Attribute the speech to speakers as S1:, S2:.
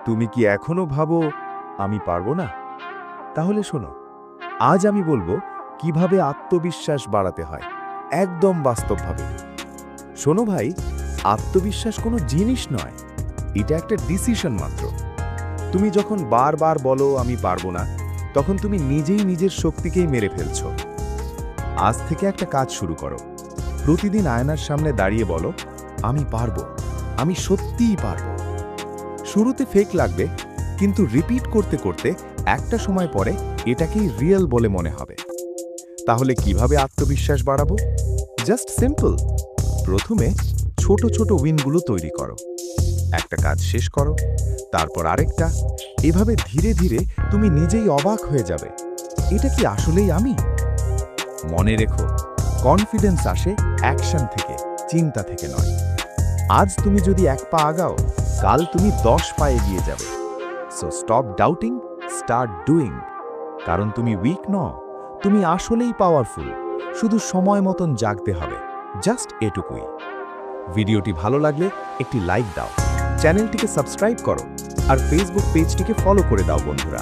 S1: তুমি কি এখনো ভাবো আমি পারবো না? তাহলে শোনো, আজ আমি বলবো কিভাবে আত্মবিশ্বাস বাড়াতে হয়, একদম বাস্তবভাবে। শোনো ভাই, আত্মবিশ্বাস কোনো জিনিস নয়, এটা একটা ডিসিশন মাত্র। তুমি যখন বারবার বলো আমি পারবো না, তখন তুমি নিজেই নিজের শক্তিকেই মেরে ফেলছো। আজ থেকে একটা কাজ শুরু করো। প্রতিদিন আয়নার সামনে দাঁড়িয়ে বলো, আমি পারবো, আমি সত্যিই পারবো। শুরুতে ফেক লাগবে, কিন্তু রিপিট করতে করতে একটা সময় পরে এটাকেই রিয়েল বলে মনে হবে। তাহলে কিভাবে আত্মবিশ্বাস বাড়াবো? Just simple. প্রথমে ছোট ছোট উইনগুলো তৈরি করো। একটা কাজ শেষ করো, তারপর আরেকটা। এভাবে ধীরে ধীরে তুমি নিজেই অবাক হয়ে যাবে, এটা কি আসলেই আমি? মনে রেখো, কনফিডেন্স আসে অ্যাকশন থেকে, চিন্তা থেকে নয়। আজ তুমি যদি 1 পা আগাও, কাল তুমি 10 পা এগিয়ে যাবে। So stop doubting, start doing. কারণ তুমি উইক নও, তুমি আসলেই পাওয়ারফুল। শুধু সময় মতন জাগতে হবে, জাস্ট এটুকুই। ভিডিওটি ভালো লাগলে একটি লাইক দাও, চ্যানেলটিকে সাবস্ক্রাইব করো, আর ফেসবুক পেজটিকে ফলো করে দাও বন্ধুরা।